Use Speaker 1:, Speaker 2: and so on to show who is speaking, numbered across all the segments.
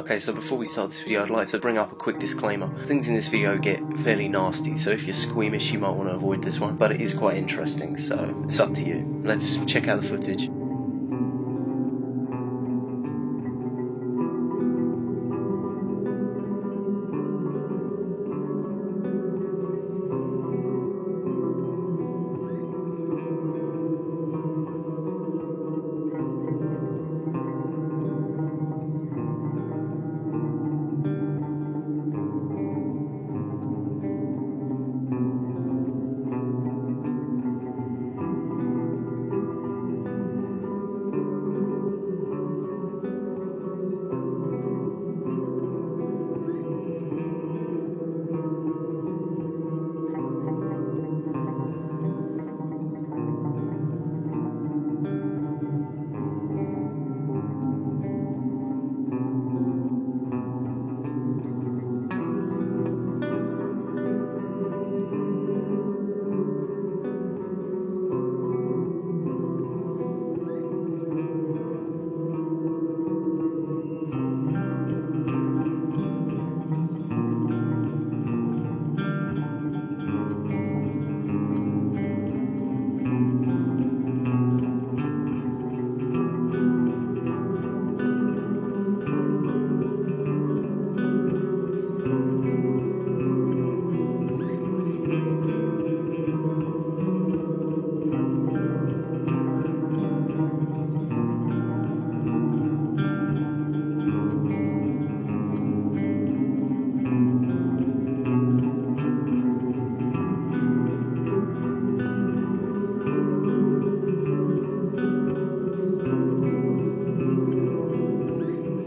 Speaker 1: Okay, so before we start this video, I'd like to bring up a quick disclaimer. Things in this video get fairly nasty, so if you're squeamish, you might want to avoid this one. But it is quite interesting, so it's up to you. Let's check out the footage.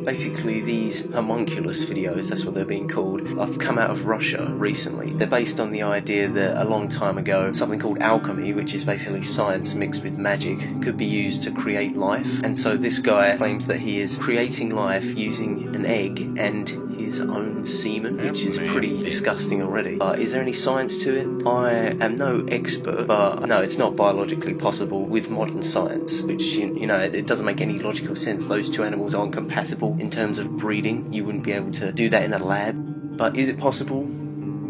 Speaker 1: Basically, these homunculus videos, that's what they're being called, have come out of Russia recently. They're based on the idea that a long time ago, something called alchemy, which is basically science mixed with magic, could be used to create life. And so this guy claims that he is creating life using an egg and his own seaman, which is pretty disgusting already. Is there any science to it? I am no expert, but no, it's not biologically possible with modern science, which, you know, it doesn't make any logical sense. Those two animals aren't compatible in terms of breeding. You wouldn't be able to do that in a lab. But is it possible?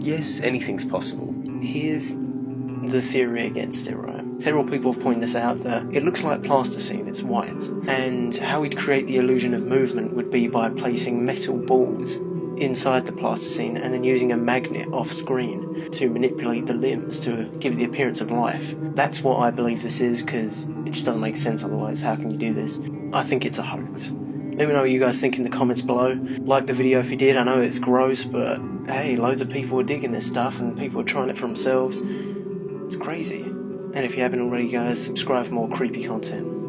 Speaker 1: Yes, anything's possible. Here's the theory against it, right? Several people have pointed this out, that it looks like plasticine, it's white. And how we'd create the illusion of movement would be by placing metal balls inside the plasticine and then using a magnet off screen to manipulate the limbs to give it the appearance of life. That's what I believe this is, because it just doesn't make sense otherwise. How can you do this? I think it's a hoax. Let me know what you guys think in the comments below. Like the video if you did. I know it's gross, but hey, loads of people are digging this stuff and people are trying it for themselves. It's crazy. And if you haven't already, guys, subscribe for more creepy content.